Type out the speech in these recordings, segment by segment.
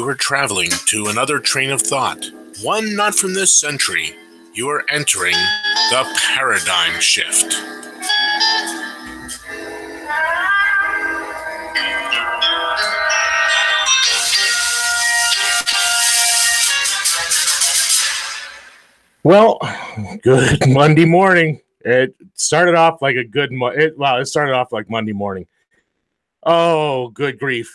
you are traveling to another train of thought, one not from this century. You are entering the paradigm shift. Well, good Monday morning. It started off like a good it started off like Monday morning. Oh, good grief.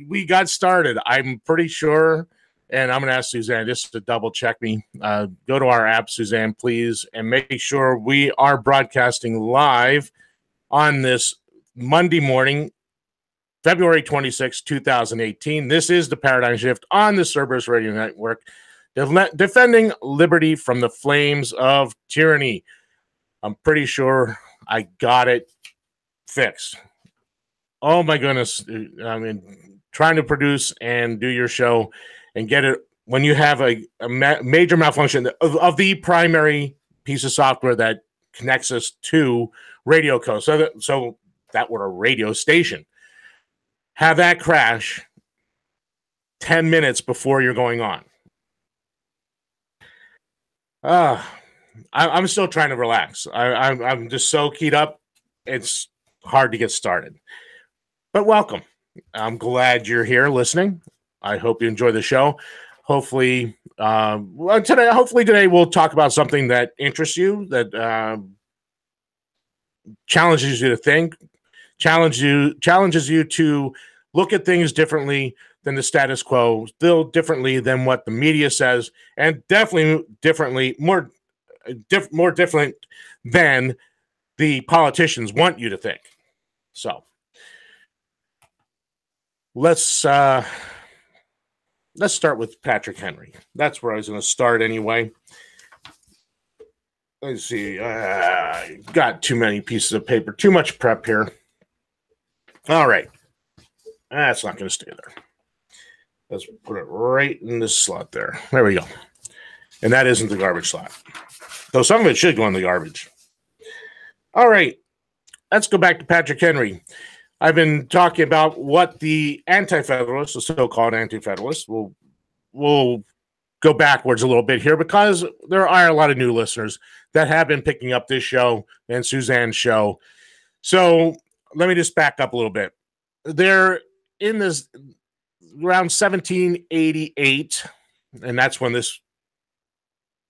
We got started. I'm pretty sure, and I'm going to ask Suzanne just to double check me. Go to our app, Suzanne, please, and make sure we are broadcasting live on this Monday morning, February 26, 2018. This is the Paradigm Shift on the Cerberus Radio Network, defending liberty from the flames of tyranny. I'm pretty sure I got it fixed. Oh my goodness. I mean, trying to produce and do your show and get it when you have a major malfunction of the primary piece of software that connects us to Radio Co. So that were a radio station. Have that crash 10 minutes before you're going on. I'm still trying to relax. I'm just so keyed up. It's hard to get started. But welcome. I'm glad you're here listening. I hope you enjoy the show. Hopefully today we'll talk about something that interests you, that challenges you to think, challenges you to look at things differently than the status quo, still differently than what the media says, and definitely differently, more different than the politicians want you to think. So let's start with Patrick Henry. That's where I was going to start anyway. Let's see. Got too many pieces of paper, too much prep here. All right. That's not going to stay there. Let's put it right in this slot there. There we go. And that isn't the garbage slot. Though some of it should go in the garbage. All right. Let's go back to Patrick Henry. I've been talking about what the anti-federalists, the so-called anti-federalists, will go backwards a little bit here because there are a lot of new listeners that have been picking up this show and Suzanne's show. So let me just back up a little bit. They're in this around 1788, and that's when this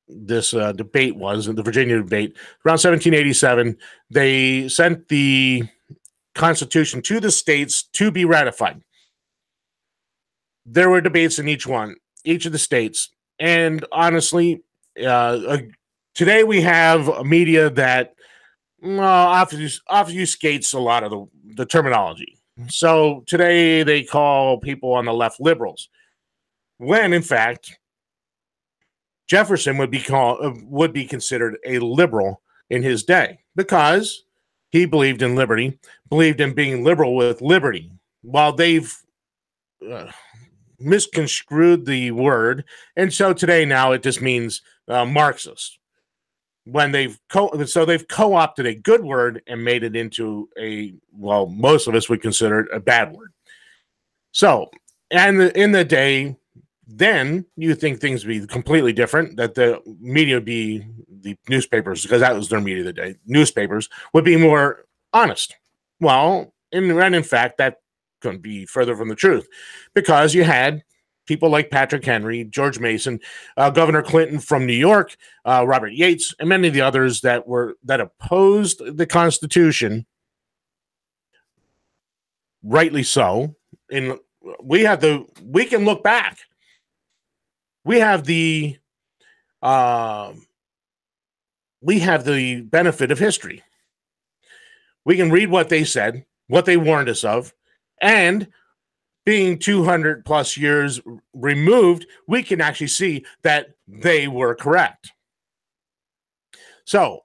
debate was, the Virginia debate. Around 1787, they sent the Constitution to the states to be ratified. There were debates in each of the states, and honestly, today we have a media that obfuscates a lot of the terminology. So today they call people on the left liberals, when in fact Jefferson would be considered a liberal in his day because he believed in liberty, believed in being liberal with liberty. While they've misconstrued the word, and so today now it just means Marxist. When they've co-opted a good word and made it into most of us would consider it a bad word. So, and in the day, then you think things would be completely different, that the media would be, the newspapers, because that was their media of the day, newspapers would be more honest. Well, in fact, that couldn't be further from the truth, because you had people like Patrick Henry, George Mason, Governor Clinton from New York, Robert Yates, and many of the others that opposed the Constitution, rightly so. And we can look back. We have the benefit of history. We can read what they said, what they warned us of, and being 200 plus years removed, we can actually see that they were correct. So,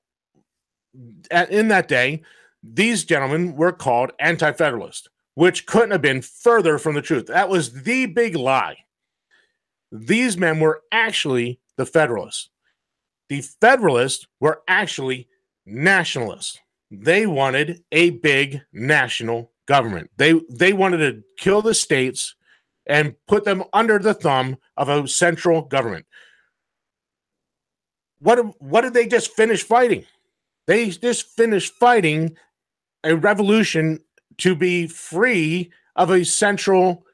in that day, these gentlemen were called anti-federalists, which couldn't have been further from the truth. That was the big lie. These men were actually the Federalists. The Federalists were actually nationalists. They wanted a big national government. They wanted to kill the states and put them under the thumb of a central government. What did they just finish fighting? They just finished fighting a revolution to be free of a central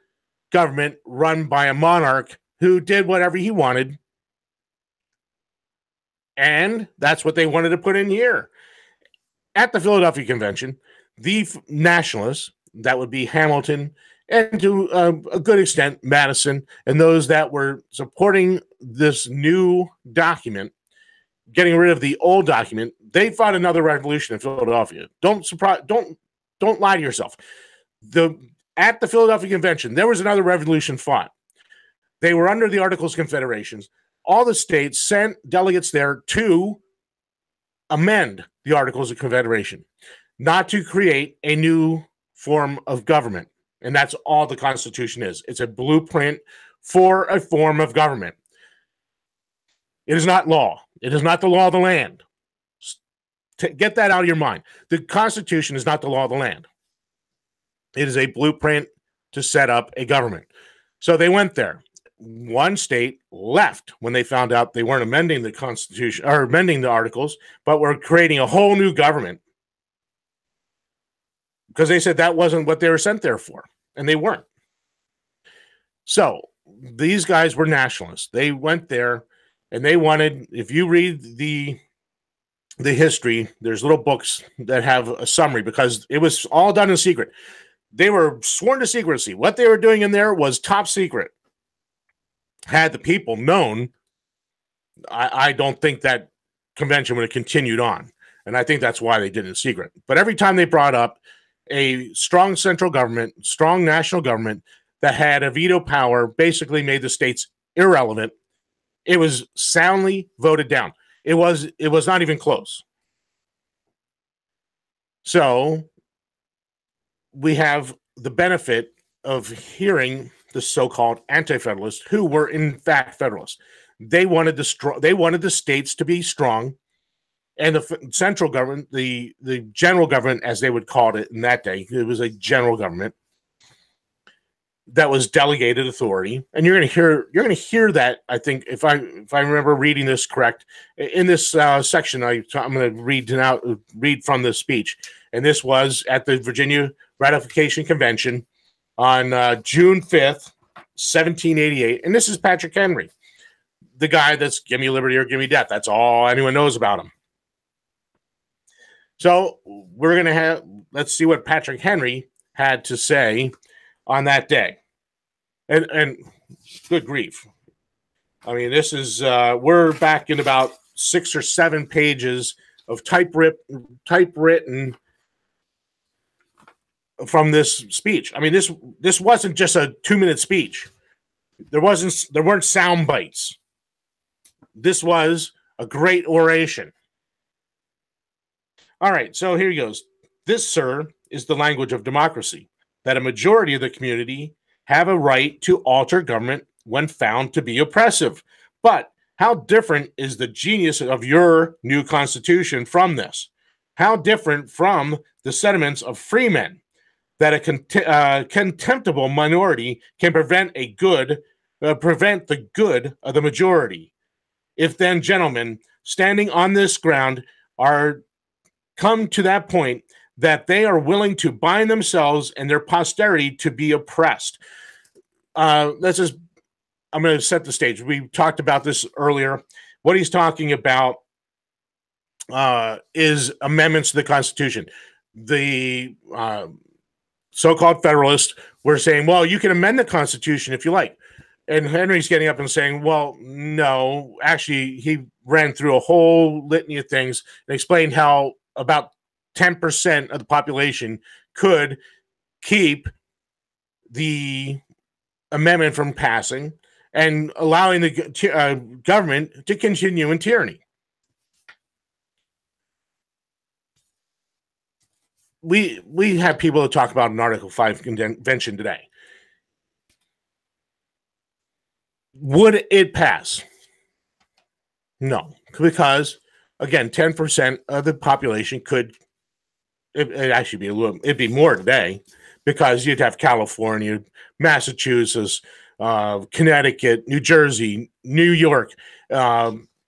government run by a monarch who did whatever he wanted. And that's what they wanted to put in here. At the Philadelphia Convention, the nationalists, that would be Hamilton, and to a good extent, Madison, and those that were supporting this new document, getting rid of the old document, they fought another revolution in Philadelphia. Don't lie to yourself. At the Philadelphia Convention, there was another revolution fought. They were under the Articles of Confederation. All the states sent delegates there to amend the Articles of Confederation, not to create a new form of government. And that's all the Constitution is. It's a blueprint for a form of government. It is not law. It is not the law of the land. Get that out of your mind. The Constitution is not the law of the land. It is a blueprint to set up a government. So they went there. One state left when they found out they weren't amending the Constitution or amending the articles, but were creating a whole new government because they said that wasn't what they were sent there for, and they weren't. So these guys were nationalists. They went there and they wanted, if you read the history, there's little books that have a summary because it was all done in secret. They were sworn to secrecy. What they were doing in there was top secret. Had the people known, I don't think that convention would have continued on. And I think that's why they did it in secret. But every time they brought up a strong central government, strong national government that had a veto power, basically made the states irrelevant, it was soundly voted down. It was not even close. So we have the benefit of hearing the so-called anti-federalists, who were in fact federalists. They wanted the states to be strong, and the central government, the general government, as they would call it in that day, it was a general government that was delegated authority. And you're going to hear that. I think if I remember reading this correct, in this section, I'm going to read from the speech, and this was at the Virginia Ratification Convention on June 5th, 1788. And this is Patrick Henry, the guy that's give me liberty or give me death. That's all anyone knows about him. So we're going to let's see what Patrick Henry had to say on that day. And good grief. I mean, this is, we're back in about 6 or 7 pages of typewritten from this speech. I mean, this wasn't just a 2-minute speech. There weren't sound bites. This was a great oration. All right, so here he goes. This, sir, is the language of democracy, that a majority of the community have a right to alter government when found to be oppressive. But how different is the genius of your new constitution from this? How different from the sentiments of free men, that a contemptible minority can prevent the good of the majority. If then, gentlemen, standing on this ground, are come to that point that they are willing to bind themselves and their posterity to be oppressed. I'm going to set the stage. We talked about this earlier. What he's talking about is amendments to the Constitution. The so-called Federalists were saying, well, you can amend the Constitution if you like. And Henry's getting up and saying, well, no, actually, he ran through a whole litany of things and explained how about 10% of the population could keep the amendment from passing and allowing the government to continue in tyranny. We have people that talk about an Article 5 convention today. Would it pass? No, because again, 10% of the population could. It'd actually be it'd be more today, because you'd have California, Massachusetts, Connecticut, New Jersey, New York,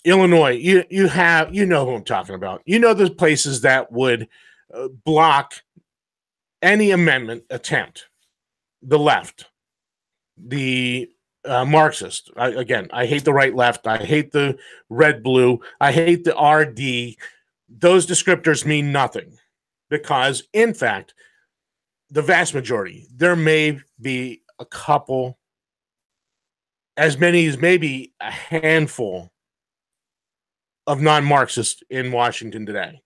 Illinois. You know who I'm talking about. You know the places that would block any amendment attempt. The left, the Marxist. I hate the right left. I hate the red blue. I hate the RD. Those descriptors mean nothing because, in fact, the vast majority, there may be a couple, as many as maybe a handful of non-Marxists in Washington today.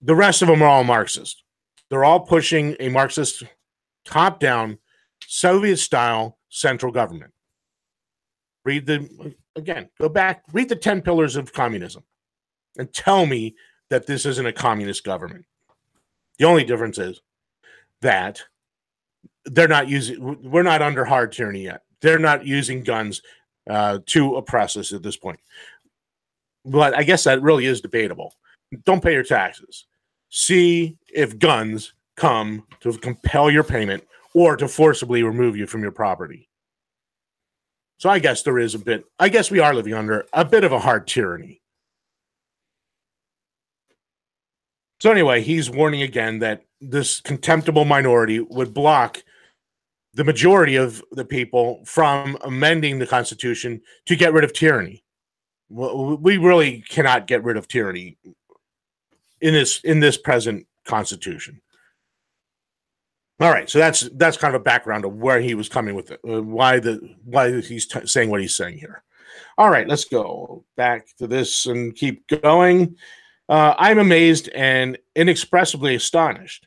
The rest of them are all Marxist. They're all pushing a Marxist top-down Soviet-style central government. Go back, read the 10 Pillars of Communism and tell me that this isn't a communist government. The only difference is that we're not under hard tyranny yet. They're not using guns to oppress us at this point. But I guess that really is debatable. Don't pay your taxes. See if guns come to compel your payment or to forcibly remove you from your property. So I guess we are living under a bit of a hard tyranny. So anyway, he's warning again that this contemptible minority would block the majority of the people from amending the Constitution to get rid of tyranny. We really cannot get rid of tyranny in this present Constitution. All right, so that's kind of a background of where he was coming with it, why he's saying what he's saying here. All right, let's go back to this and keep going. I'm amazed and inexpressibly astonished.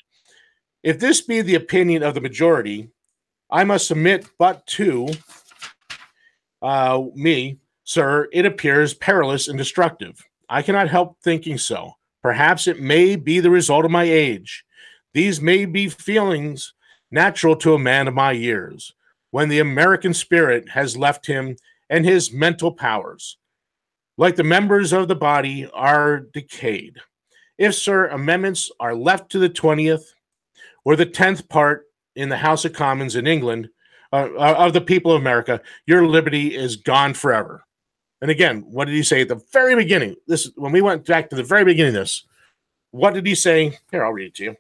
If this be the opinion of the majority, I must submit but to me, sir, it appears perilous and destructive. I cannot help thinking so. Perhaps it may be the result of my age. These may be feelings natural to a man of my years, when the American spirit has left him and his mental powers, like the members of the body, are decayed. If, sir, amendments are left to the 20th or the 10th part in the House of Commons in England, of the people of America, your liberty is gone forever. And again, what did he say at the very beginning? When we went back to the very beginning of this, what did he say? Here, I'll read it to you.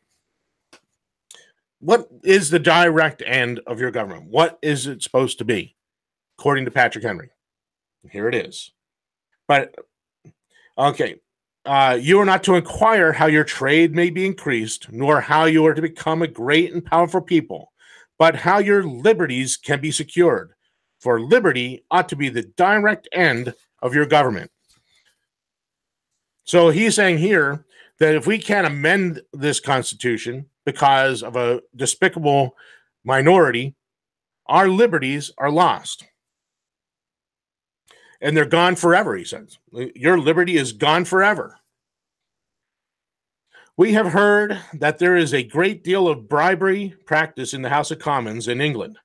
What is the direct end of your government? What is it supposed to be, according to Patrick Henry? Here it is. But, okay, you are not to inquire how your trade may be increased, nor how you are to become a great and powerful people, but how your liberties can be secured. For liberty ought to be the direct end of your government. So he's saying here that if we can't amend this Constitution because of a despicable minority, our liberties are lost. And they're gone forever, he says. Your liberty is gone forever. We have heard that there is a great deal of bribery practice in the House of Commons in England,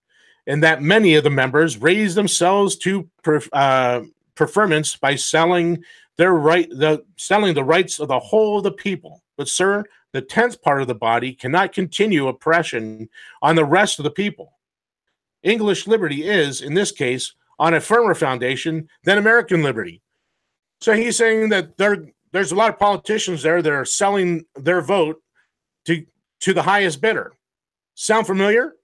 and that many of the members raise themselves to preferments by selling the rights of the whole of the people. But, sir, the 10th part of the body cannot continue oppression on the rest of the people. English liberty is, in this case, on a firmer foundation than American liberty. So he's saying that there's a lot of politicians there that are selling their vote to the highest bidder. Sound familiar?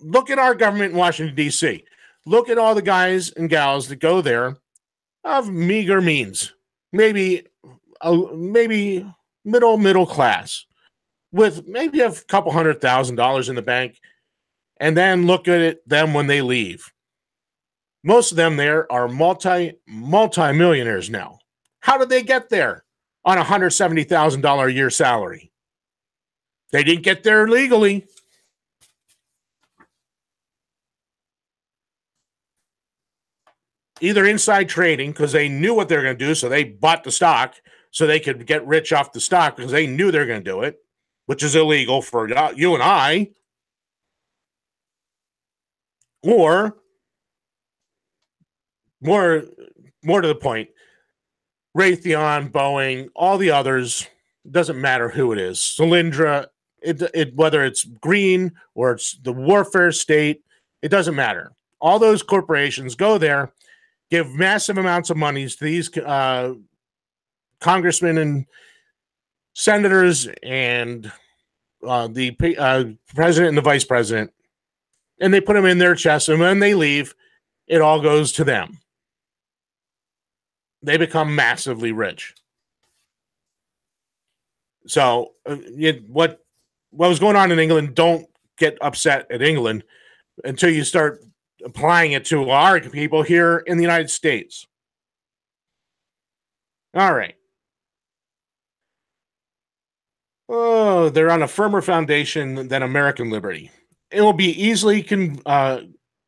Look at our government in Washington, D.C. Look at all the guys and gals that go there of meager means, maybe middle class, with maybe a couple $100,000 in the bank, and then look at them when they leave. Most of them there are multi-millionaires now. How did they get there on a $170,000 a year salary? They didn't get there legally. Either inside trading, because they knew what they were going to do, so they bought the stock so they could get rich off the stock because they knew they were going to do it, which is illegal for you and I. Or, more to the point, Raytheon, Boeing, all the others, doesn't matter who it is, Solyndra, Whether it's green or it's the warfare state, it doesn't matter. All those corporations go there, give massive amounts of monies to these congressmen and senators and the president and the vice president, and they put them in their chest, and when they leave, it all goes to them. They become massively rich. So what was going on in England, don't get upset at England until you start applying it to our people here in the United States. All right. Oh, they're on a firmer foundation than American liberty. It will be easily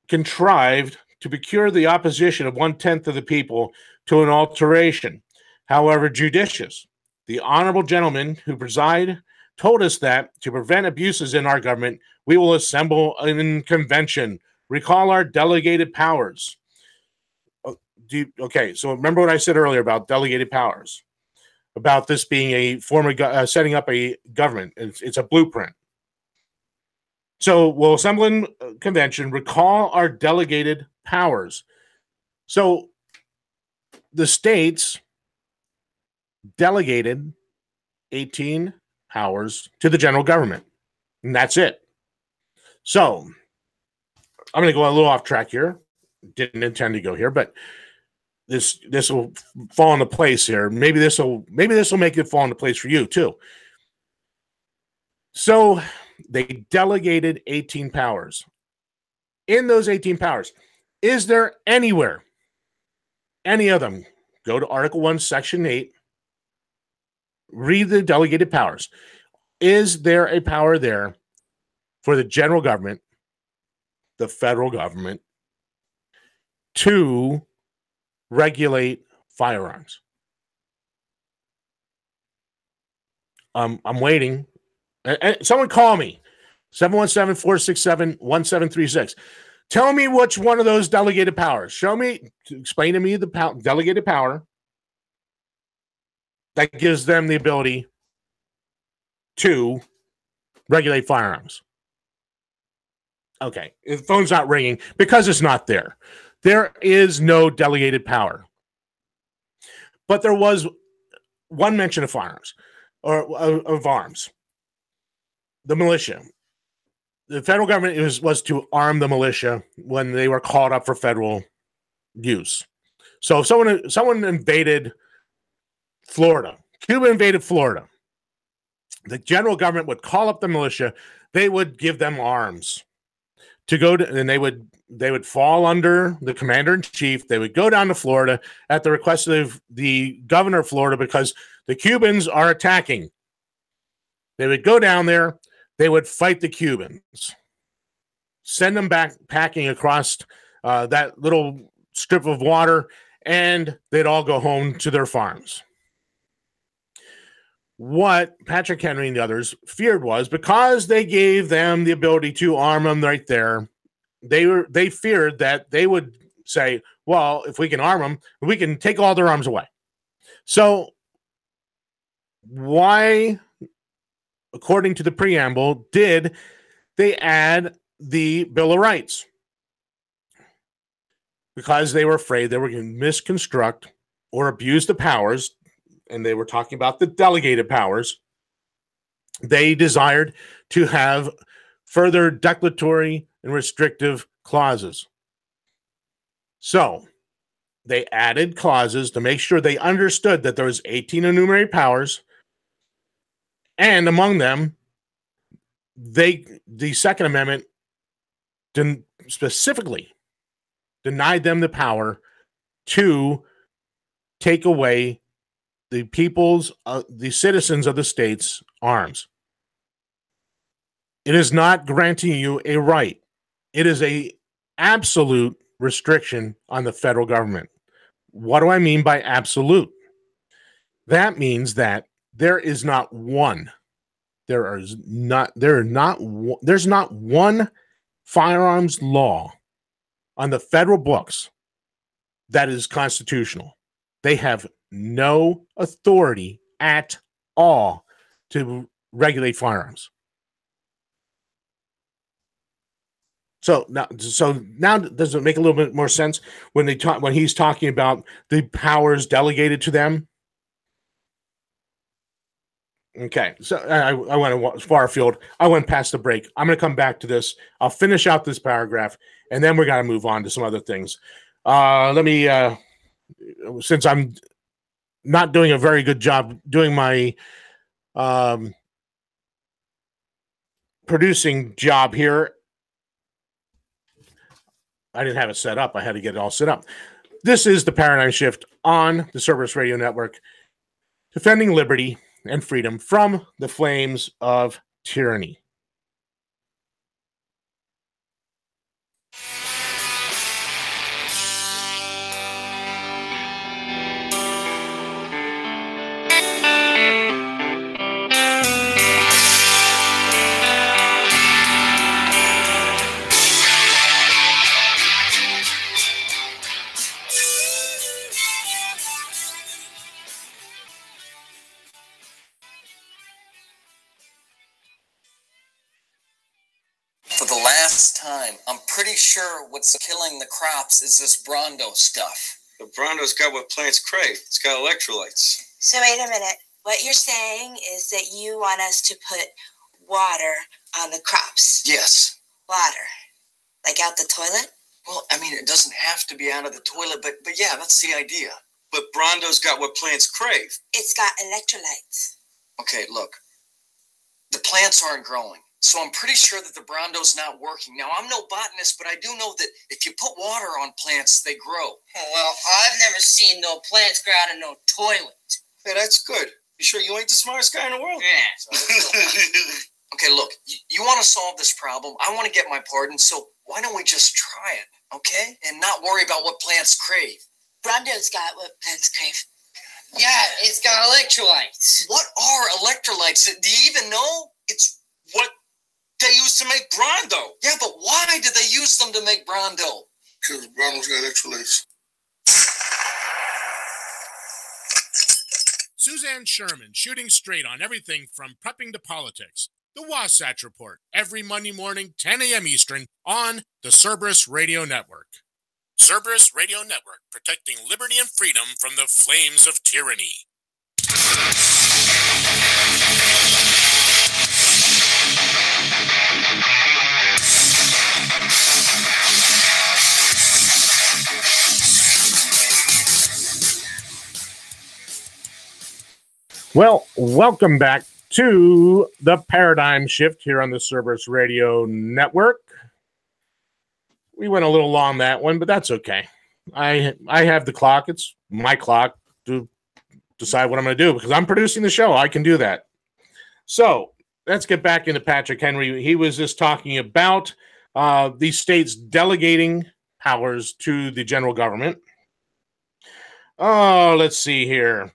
contrived to procure the opposition of 1/10 of the people to an alteration, however judicious. The honorable gentleman who preside told us that to prevent abuses in our government, we will assemble in convention, recall our delegated powers. Okay, so remember what I said earlier about delegated powers, about this being a form of setting up a government. It's a blueprint. So we'll assemble in convention, recall our delegated powers. So the states delegated 18 powers to the general government, and that's it. So I'm going to go a little off track here. Didn't intend to go here, but this will fall into place here. Maybe this will make it fall into place for you too. So they delegated 18 powers. In those 18 powers, is there anywhere, any of them? Go to Article 1, Section 8. Read the delegated powers. Is there a power there for the general government, the federal government, to regulate firearms? I'm waiting. Someone call me. 717-467-1736. Tell me which one of those delegated powers. Explain to me the delegated power that gives them the ability to regulate firearms. Okay, the phone's not ringing because it's not there. There is no delegated power. But there was one mention of firearms, or of arms. The militia. The federal government was to arm the militia when they were called up for federal use. So if someone invaded Florida, Cuba invaded Florida, the general government would call up the militia. They would give them arms to go to, and they would fall under the commander in chief. They would go down to Florida at the request of the governor of Florida because the Cubans are attacking. They would go down there. They would fight the Cubans, send them back packing across that little strip of water, and they'd all go home to their farms. What Patrick Henry and the others feared was, because they gave them the ability to arm them right there, they feared that they would say, well, if we can arm them, we can take all their arms away. So why, according to the preamble, did they add the Bill of Rights? Because they were afraid they were going to misconstruct or abuse the powers, and they were talking about the delegated powers. They desired to have further declaratory and restrictive clauses. So they added clauses to make sure they understood that there was 18 enumerated powers, and among them, the Second Amendment specifically denied them the power to take away the people's, the citizens of the state's arms. It is not granting you a right. It is an absolute restriction on the federal government. What do I mean by absolute? That means that there's not one firearms law on the federal books that is constitutional. They have no authority at all to regulate firearms. So now does it make a little bit more sense when he's talking about the powers delegated to them? Okay, so I went far afield. I went past the break. I'm going to come back to this. I'll finish out this paragraph, and then we're going to move on to some other things. Let me, since I'm not doing a very good job doing my producing job here, I didn't have it set up. I had to get it all set up. This is the Paradigm Shift on the Cerberus Radio Network, defending liberty and freedom from the flames of tyranny. I'm pretty sure what's killing the crops is this Brawndo stuff. The Brawndo's got what plants crave. It's got electrolytes. So wait a minute. What you're saying is that you want us to put water on the crops? Yes. Water? Like out the toilet? Well, I mean, it doesn't have to be out of the toilet, but yeah, that's the idea. But Brawndo's got what plants crave. It's got electrolytes. Okay, look. The plants aren't growing. So I'm pretty sure that the Brawndo's not working. Now, I'm no botanist, but I do know that if you put water on plants, they grow. Oh, well, I've never seen no plants grow out of no toilet. Hey, that's good. You sure you ain't the smartest guy in the world? Yeah. Okay, look, you want to solve this problem. I want to get my pardon, so why don't we just try it, okay? And not worry about what plants crave. Brawndo's got what plants crave. Yeah, it's got electrolytes. What are electrolytes? Do you even know? It's what they use to make Brawndo. Yeah, but why did they use them to make Brawndo? Because Brawndo's got electrolytes. Suzanne Sherman shooting straight on everything from prepping to politics. The Wasatch Report, every Monday morning, 10 a.m. Eastern, on the Cerberus Radio Network. Cerberus Radio Network, protecting liberty and freedom from the flames of tyranny. Well, welcome back to the Paradigm Shift here on the Cerberus Radio Network. We went a little long that one, but that's okay. I have the clock. It's my clock to decide what I'm going to do because I'm producing the show. I can do that. So let's get back into Patrick Henry. He was just talking about these states delegating powers to the general government. Oh, let's see here.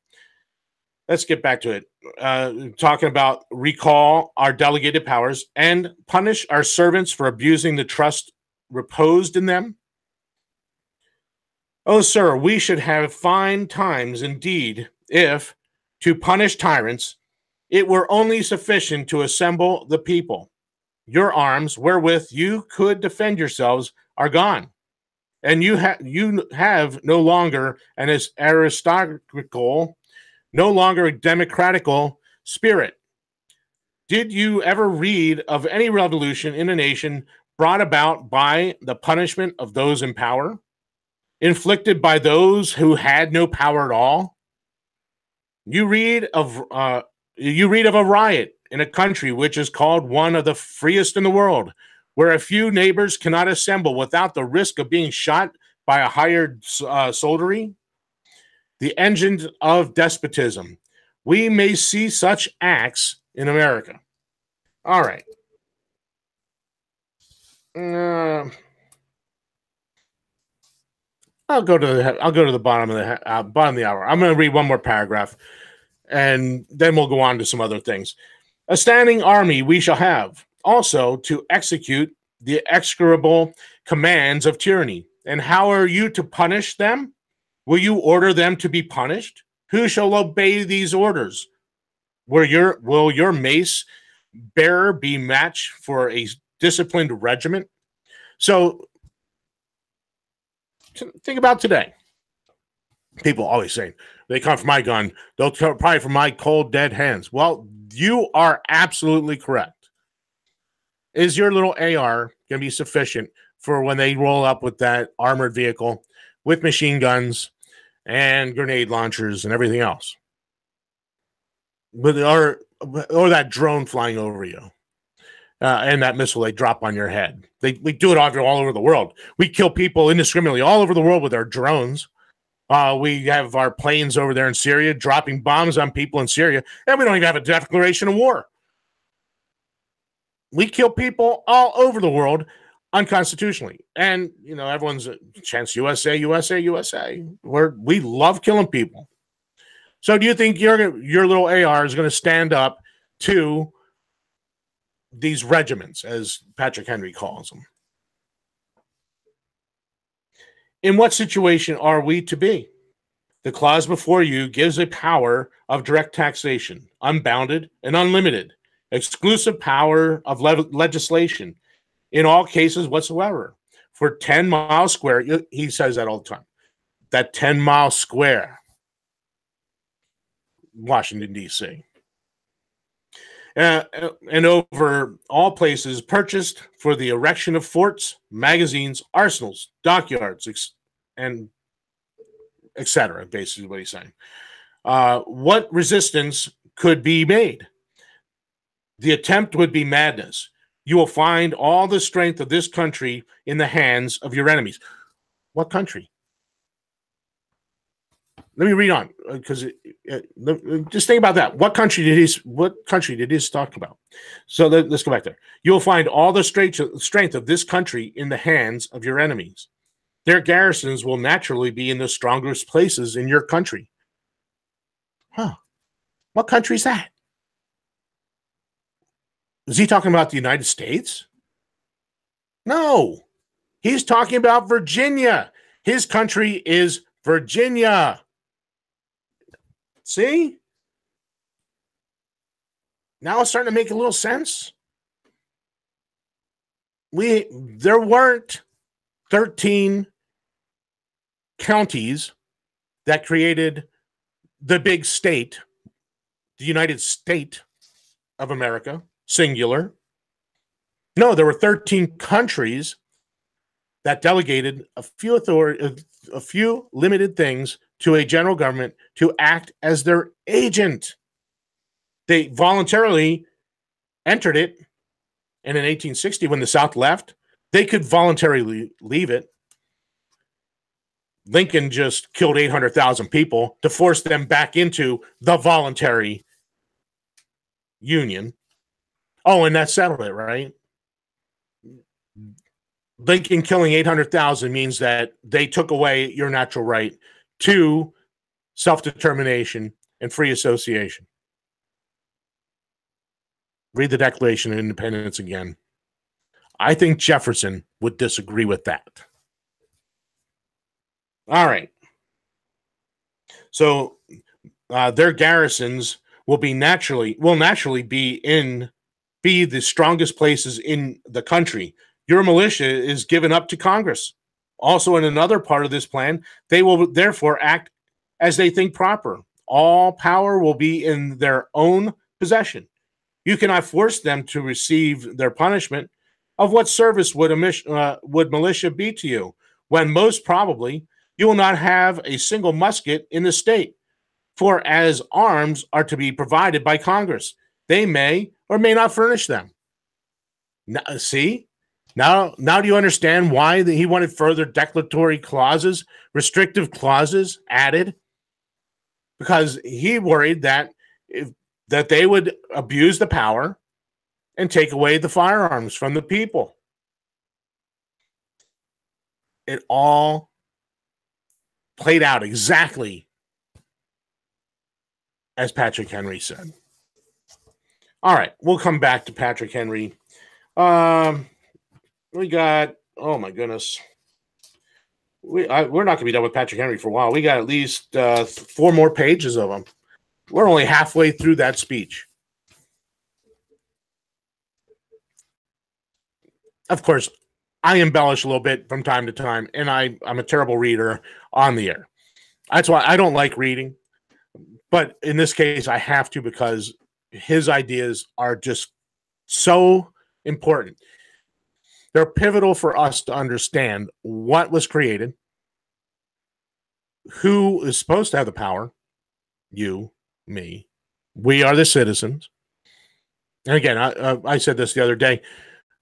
Let's get back to it. Talking about recall our delegated powers and punish our servants for abusing the trust reposed in them. Oh, sir, we should have fine times indeed if, to punish tyrants, it were only sufficient to assemble the people. Your arms, wherewith you could defend yourselves, are gone, and you have no longer an aristocratical, no longer a democratical spirit. Did you ever read of any revolution in a nation brought about by the punishment of those in power, inflicted by those who had no power at all? You read of a riot in a country which is called one of the freest in the world, where a few neighbors cannot assemble without the risk of being shot by a hired soldiery. The engines of despotism. We may see such acts in America. All right. I'll go to the bottom of the hour. I'm going to read one more paragraph, and then we'll go on to some other things. A standing army we shall have, also to execute the execrable commands of tyranny. And how are you to punish them? Will you order them to be punished? Who shall obey these orders? Will your mace bearer be match for a disciplined regiment? So think about today. People always say, they come from my gun, they'll come probably from my cold, dead hands. Well, you are absolutely correct. Is your little AR going to be sufficient for when they roll up with that armored vehicle with machine guns and grenade launchers and everything else? But or that drone flying over you, and that missile they drop on your head. We do it all over the world. We kill people indiscriminately all over the world with our drones. We have our planes over there in Syria dropping bombs on people in Syria, and we don't even have a declaration of war. We kill people all over the world unconstitutionally. And, you know, everyone's chants USA, USA, USA. We love killing people. So do you think your little AR is going to stand up to these regiments, as Patrick Henry calls them? In what situation are we to be? The clause before you gives a power of direct taxation, unbounded and unlimited, exclusive power of legislation in all cases whatsoever. For 10 miles square, he says that all the time, that 10 mile square, Washington, D.C. And over all places purchased for the erection of forts, magazines, arsenals, dockyards, and etc. Basically what he's saying. What resistance could be made? The attempt would be madness. You will find all the strength of this country in the hands of your enemies. What country? Let me read on, because just think about that. What country did he talk about? So let's go back there. You will find all the strength of this country in the hands of your enemies. Their garrisons will naturally be in the strongest places in your country. Huh. What country is that? Is he talking about the United States? No. He's talking about Virginia. His country is Virginia. See? Now it's starting to make a little sense. There weren't 13 counties that created the big state, the United States of America, singular. No, there were 13 countries that delegated a few limited things to a general government to act as their agent. They voluntarily entered it, and in 1860, when the South left, they could voluntarily leave it. Lincoln just killed 800,000 people to force them back into the voluntary union. Oh, and that settled it, right? Lincoln killing 800,000 means that they took away your natural right to self-determination and free association. Read the Declaration of Independence again. I think Jefferson would disagree with that. All right. So their garrisons will naturally be the strongest places in the country. Your militia is given up to Congress. Also, in another part of this plan, they will therefore act as they think proper. All power will be in their own possession. You cannot force them to receive their punishment. Of what service would militia be to you, when most probably you will not have a single musket in the state? For as arms are to be provided by Congress, they may or may not furnish them. Now, see? Now do you understand why he wanted further declaratory clauses, restrictive clauses added? Because he worried that they would abuse the power and take away the firearms from the people. It all played out exactly as Patrick Henry said. All right, we'll come back to Patrick Henry. We got, oh my goodness. We're not going to be done with Patrick Henry for a while. We got at least 4 more pages of him. We're only halfway through that speech. Of course, I embellish a little bit from time to time, and I'm a terrible reader on the air. That's why I don't like reading. But in this case, I have to, because his ideas are just so important. They're pivotal for us to understand what was created, who is supposed to have the power, you, me. We are the citizens. And again, I said this the other day.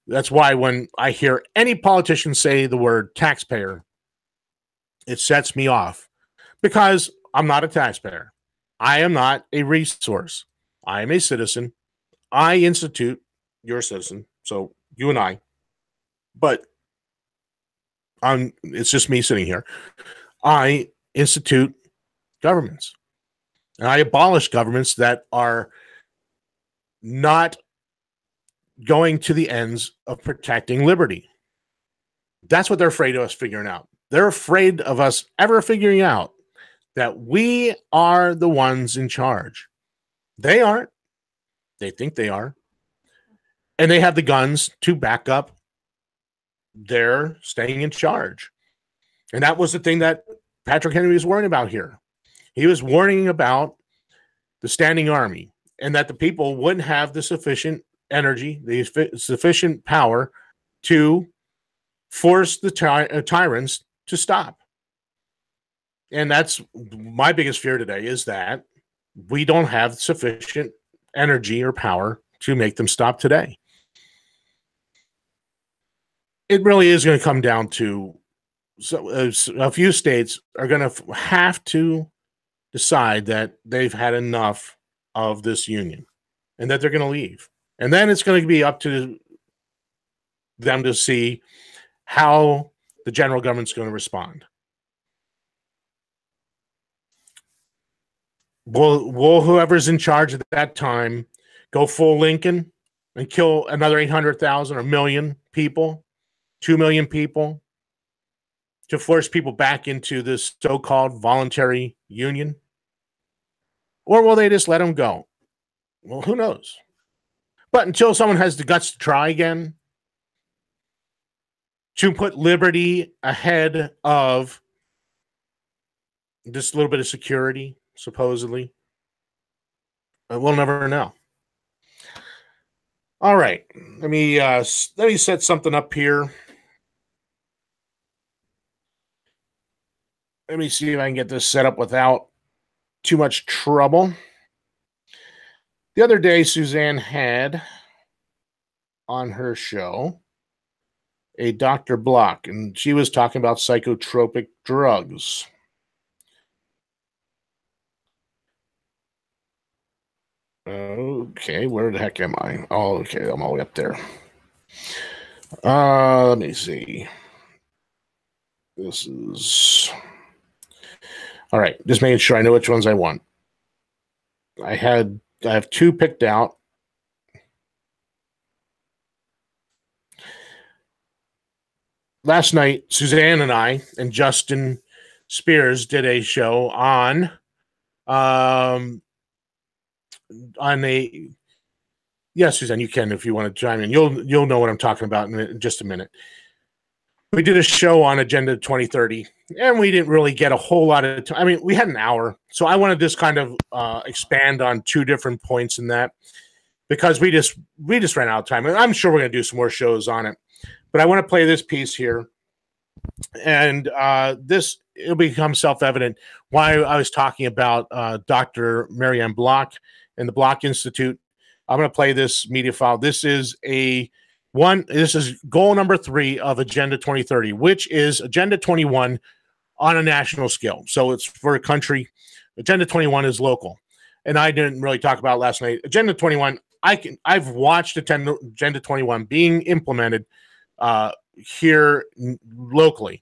That's why when I hear any politician say the word taxpayer, it sets me off, because I'm not a taxpayer. I am not a resource. I am a citizen. I institute, you're a citizen, so you and I. But it's just me sitting here. I institute governments. And I abolish governments that are not going to the ends of protecting liberty. That's what they're afraid of us figuring out. They're afraid of us ever figuring out that we are the ones in charge. They aren't. They think they are. And they have the guns to back up their staying in charge. And that was the thing that Patrick Henry was warning about here. He was warning about the standing army, and that the people wouldn't have the sufficient energy, the sufficient power to force the tyrants to stop. And that's my biggest fear today, is that we don't have sufficient energy or power to make them stop today. It really is going to come down to, a few states are going to have to decide that they've had enough of this union and that they're going to leave. And then it's going to be up to them to see how the general government's going to respond. Will whoever's in charge at that time go full Lincoln and kill another 800,000 or million people, 2 million people, to force people back into this so-called voluntary union? Or will they just let them go? Well, who knows? But until someone has the guts to try again, to put liberty ahead of just a little bit of security, supposedly, we'll never know. All right, let me set something up here. Let me see if I can get this set up without too much trouble. The other day, Suzanne had on her show a Dr. Block, and she was talking about psychotropic drugs. Okay, where the heck am I? Oh, okay, I'm all the way up there. Let me see. This is... All right, just making sure I know which ones I want. I have 2 picked out. Last night, Suzanne and I and Justin Spears did a show on a... Yes, Suzanne, you can if you want to chime in. You'll know what I'm talking about in just a minute. We did a show on Agenda 2030, and we didn't really get a whole lot of time. I mean, we had an hour, so I want to just kind of expand on 2 different points in that, because we just ran out of time. And I'm sure we're going to do some more shows on it. But I want to play this piece here, and it'll become self-evident why I was talking about Dr. Marianne Block and the Block Institute. I'm going to play this media file. This is This is goal number 3 of Agenda 2030, which is Agenda 21 on a national scale. So it's for a country. Agenda 21 is local. And I didn't really talk about it last night. Agenda 21, I've watched Agenda 21 being implemented here locally.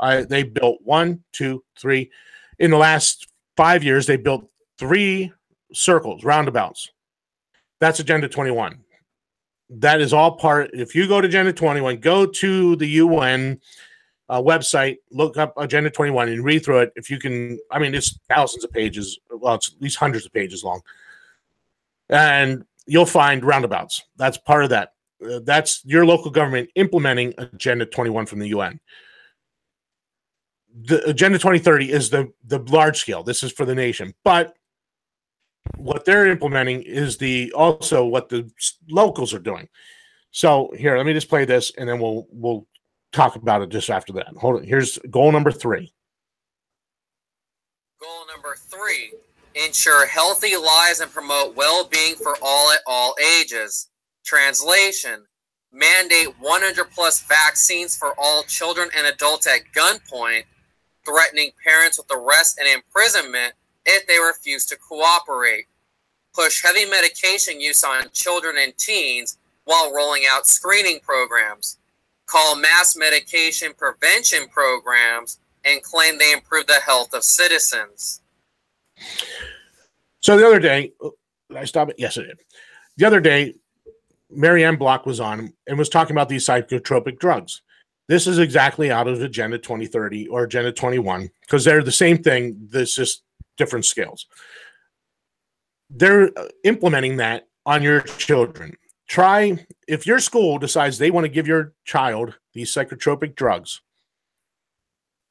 They built 1, 2, 3. In the last 5 years, they built 3 circles, roundabouts. That's Agenda 21. That is all part. If you go to Agenda 21, go to the UN website, look up Agenda 21 and read through it. If you can, I mean, it's thousands of pages. Well, it's at least hundreds of pages long. And you'll find roundabouts. That's part of that. that's your local government implementing Agenda 21 from the UN. The Agenda 2030 is the large scale. This is for the nation, but what they're implementing is also what the locals are doing. So here, let me just play this, and then we'll talk about it just after that. Hold on. Here's goal number 3. Goal number 3: ensure healthy lives and promote well-being for all at all ages. Translation: mandate 100+ vaccines for all children and adults at gunpoint, threatening parents with arrest and imprisonment if they refuse to cooperate. Push heavy medication use on children and teens while rolling out screening programs. Call mass medication prevention programs and claim they improve the health of citizens. So the other day, did I stop it? Yes, I did. The other day, Marianne Block was on and was talking about these psychotropic drugs. This is exactly out of Agenda 2030 or Agenda 21 because they're the same thing. There's just different scales. They're implementing that on your children. If your school decides they want to give your child these psychotropic drugs,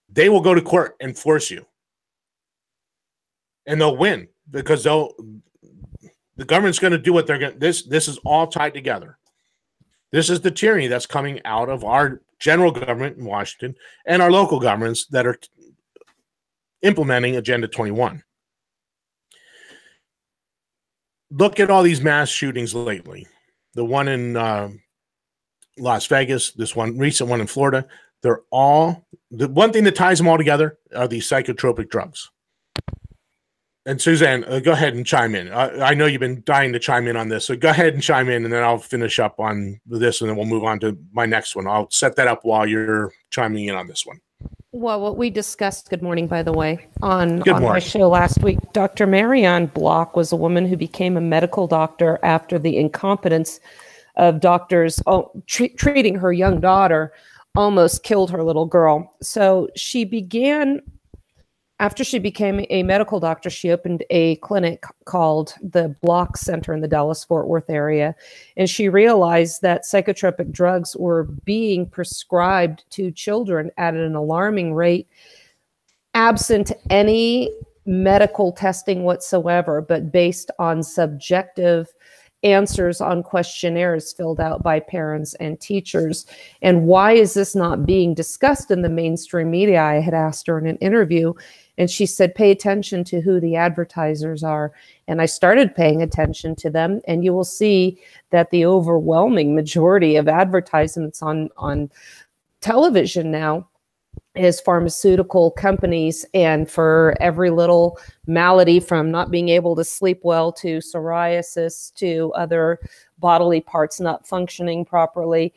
they will go to court and force you. And they'll win because the government's going to do what they're going to. This is all tied together. This is the tyranny that's coming out of our general government in Washington and our local governments that are implementing Agenda 21. Look at all these mass shootings lately. The one in Las Vegas, this recent one in Florida. They're all, the one thing that ties them all together are these psychotropic drugs. And Suzanne, go ahead and chime in. I know you've been dying to chime in on this, so go ahead and chime in, and then I'll finish up on this, and then we'll move on to my next one. I'll set that up while you're chiming in on this one. Well, what we discussed, good morning, by the way, on my show last week, Dr. Marianne Block was a woman who became a medical doctor after the incompetence of doctors treating her young daughter almost killed her little girl. So she began, after she became a medical doctor, she opened a clinic called the Block Center in the Dallas-Fort Worth area. And she realized that psychotropic drugs were being prescribed to children at an alarming rate, absent any medical testing whatsoever, but based on subjective answers on questionnaires filled out by parents and teachers. And why is this not being discussed in the mainstream media? I had asked her in an interview, and she said, pay attention to who the advertisers are. And I started paying attention to them, and you will see that the overwhelming majority of advertisements on television now is pharmaceutical companies, and for every little malady from not being able to sleep well to psoriasis to other bodily parts not functioning properly.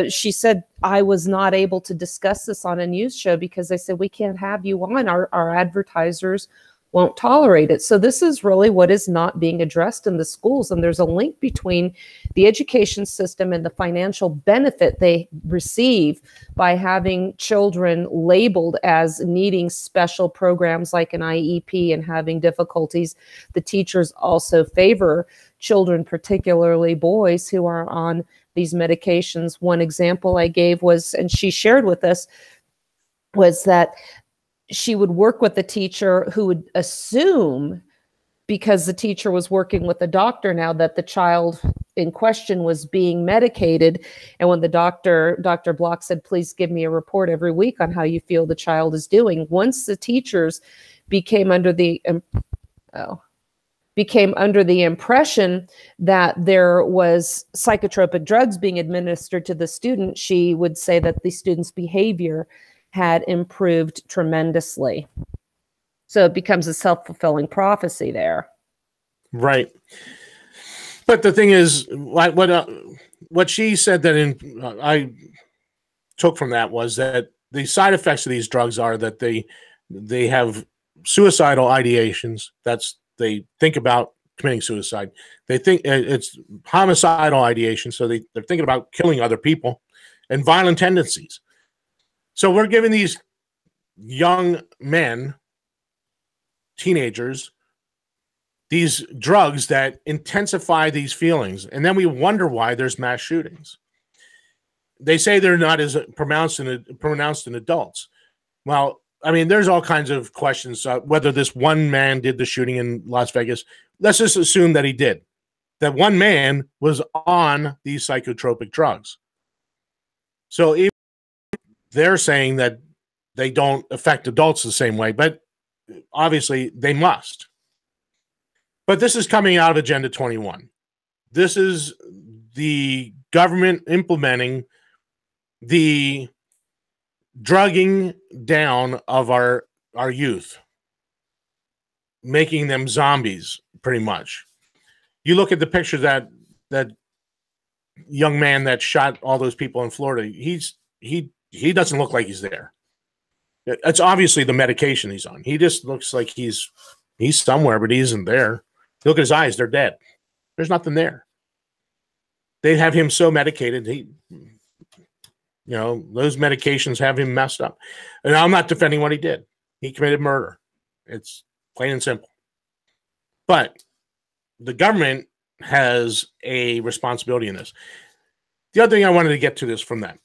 She said, I was not able to discuss this on a news show because they said, we can't have you on. Our advertisers won't tolerate it. So this is really what is not being addressed in the schools. And there's a link between the education system and the financial benefit they receive by having children labeled as needing special programs like an IEP and having difficulties. The teachers also favor children, particularly boys, who are on these medications. One example I gave was, and she shared with us, was that she would work with the teacher who would assume, because the teacher was working with the doctor now, that the child in question was being medicated. And when the Dr. Block said, please give me a report every week on how you feel the child is doing, once the teachers became under the impression that there was psychotropic drugs being administered to the student, she would say that the student's behavior had improved tremendously. So it becomes a self-fulfilling prophecy there. Right. But the thing is, what she said that I took from that was that the side effects of these drugs are that they have suicidal ideations. They think about committing suicide. They think it's homicidal ideation. So they're thinking about killing other people, and violent tendencies. So we're giving these young men, teenagers, these drugs that intensify these feelings. And then we wonder why there's mass shootings. They say they're not as pronounced in adults. Well, I mean, there's all kinds of questions whether this one man did the shooting in Las Vegas. Let's just assume that he did. That one man was on these psychotropic drugs. So even they're saying that they don't affect adults the same way, but obviously they must. But this is coming out of Agenda 21. This is the government implementing the drugging down of our youth, making them zombies, pretty much. You look at the picture that young man that shot all those people in Florida. He doesn't look like he's there. It's obviously the medication he's on. He just looks like he's somewhere, but he isn't there. Look at his eyes; they're dead. There's nothing there. They have him so medicated. Those medications have him messed up. And I'm not defending what he did. He committed murder. It's plain and simple. But the government has a responsibility in this. The other thing I wanted to get to this from them.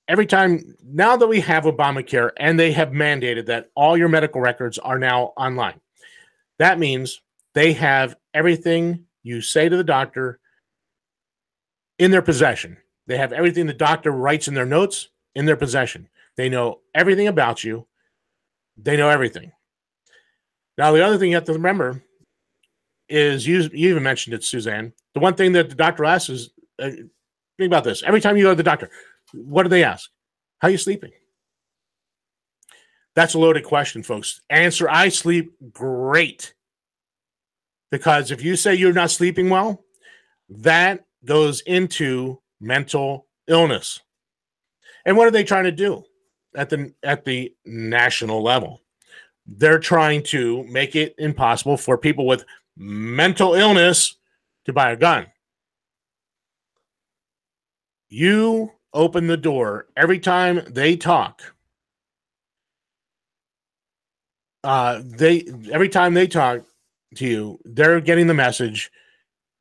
Every time, now that we have Obamacare and they have mandated that all your medical records are now online, that means they have everything you say to the doctor in their possession. They have everything the doctor writes in their notes in their possession. They know everything about you. They know everything. Now, the other thing you have to remember is, you even mentioned it, Suzanne. The one thing that the doctor asks is, think about this. Every time you go to the doctor, what do they ask? How are you sleeping? That's a loaded question, folks. Answer, I sleep great. Because if you say you're not sleeping well, that goes into mental illness. And what are they trying to do at the national level? They're trying to make it impossible for people with mental illness to buy a gun. You open the door every time they talk. Every time they talk to you, they're getting the message,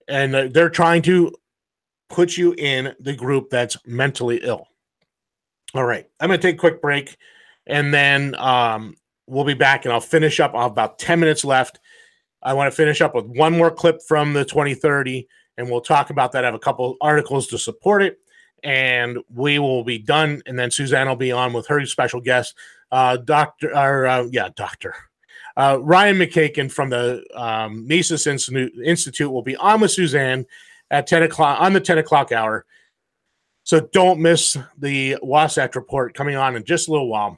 and they're trying to put you in the group that's mentally ill. All right, I'm going to take a quick break, and then we'll be back, and I'll finish up. I'll have about 10 minutes left. I want to finish up with one more clip from the 2030, and we'll talk about that. I have a couple articles to support it, and we will be done. And then Suzanne will be on with her special guest, Dr. Ryan McCakin from the Mises Institute will be on with Suzanne at 10 o'clock on the 10 o'clock hour. So don't miss the Wasatch Report coming on in just a little while.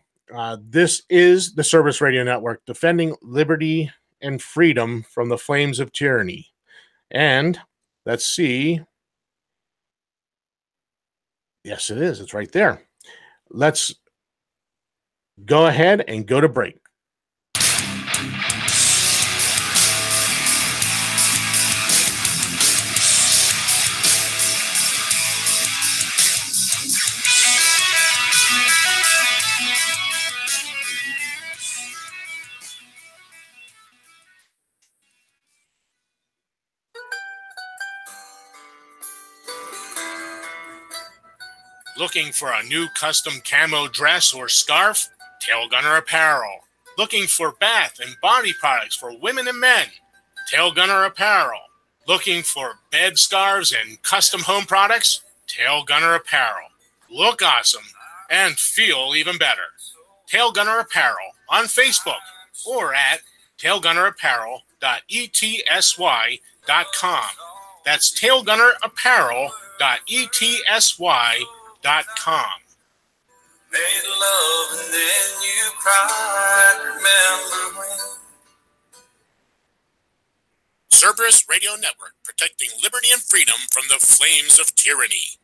This is the Cerberus Radio Network, defending liberty and freedom from the flames of tyranny. And let's see. Yes, it is. It's right there. Let's go ahead and go to break. Looking for a new custom camo dress or scarf? Tail Gunner Apparel. Looking for bath and body products for women and men? Tail Gunner Apparel. Looking for bed scarves and custom home products? Tail Gunner Apparel. Look awesome and feel even better. Tail Gunner Apparel on Facebook or at tailgunnerapparel.etsy.com. That's tailgunnerapparel.etsy.com. Made love and then you cried. Remember when? Cerberus Radio Network, protecting liberty and freedom from the flames of tyranny.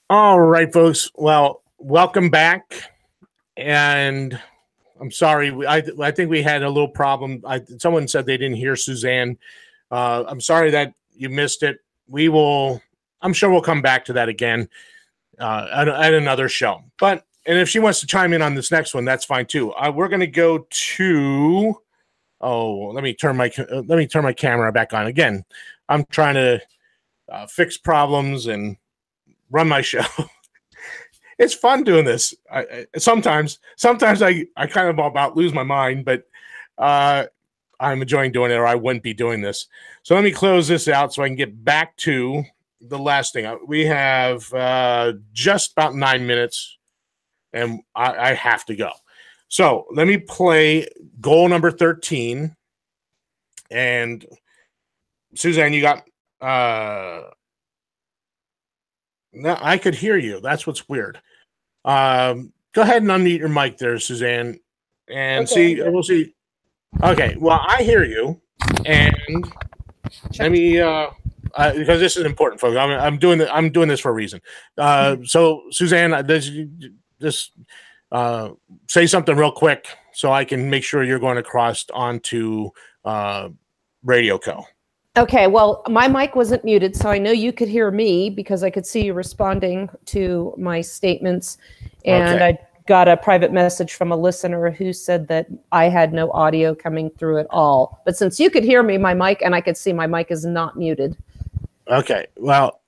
All right, folks. Well, welcome back. And I'm sorry. I think we had a little problem. Someone said they didn't hear Suzanne. I'm sorry that you missed it. I'm sure we'll come back to that again at another show. And if she wants to chime in on this next one, that's fine too. We're going to go to. Oh, let me turn my camera back on again. I'm trying to fix problems and run my show. It's fun doing this. Sometimes I kind of about lose my mind, but I'm enjoying doing it, or I wouldn't be doing this. So let me close this out so I can get back to the last thing. We have just about 9 minutes, and I have to go. So let me play goal number 13. And Suzanne, you got no, I could hear you. That's what's weird. Go ahead and unmute your mic there, Suzanne, and see. We'll see. Okay. Well, I hear you, and let me because this is important, folks. I'm doing this for a reason. So, Suzanne, just say something real quick so I can make sure you're going across onto Radio Co. Okay, well, my mic wasn't muted, so I know you could hear me because I could see you responding to my statements. And I got a private message from a listener who said that I had no audio coming through at all. But since you could hear me, my mic, and I could see my mic is not muted. Okay, well,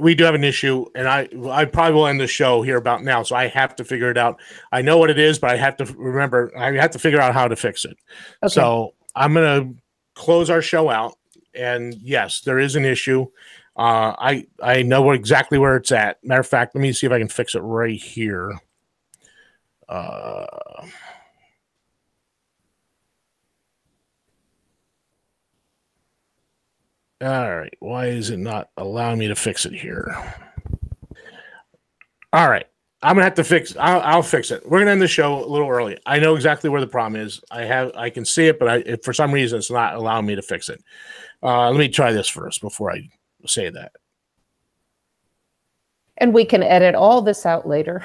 we do have an issue, and I probably will end the show here about now, so I have to figure it out. I know what it is, but I have to remember, I have to figure out how to fix it. Okay. So I'm going to close our show out. And yes, there is an issue. I know exactly where it's at. Matter of fact, let me see if I can fix it right here. All right. Why is it not allowing me to fix it here? All right. I'm gonna have to fix. I'll fix it. We're gonna end the show a little early. I know exactly where the problem is. I can see it, but for some reason it's not allowing me to fix it. Let me try this first before I say that. And we can edit all this out later.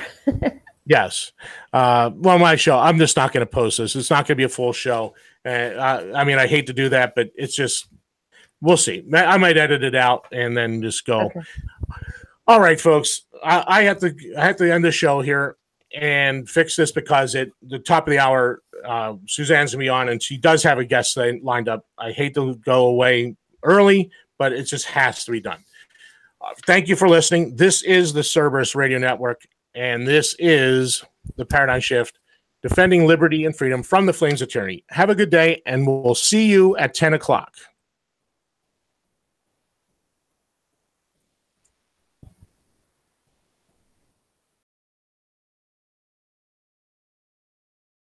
Yes. Well, my show, I'm just not going to post this. It's not going to be a full show. I mean, I hate to do that, but it's just, we'll see. I might edit it out and then just go. Okay. All right, folks. I have to end the show here and fix this because at the top of the hour, Suzanne's gonna be on, and she does have a guest lined up. I hate to go away early, but it just has to be done. Thank you for listening. This is the Cerberus Radio Network, and this is the Paradigm Shift, defending liberty and freedom from the Flames of Tyranny. Have a good day, and we'll see you at 10 o'clock.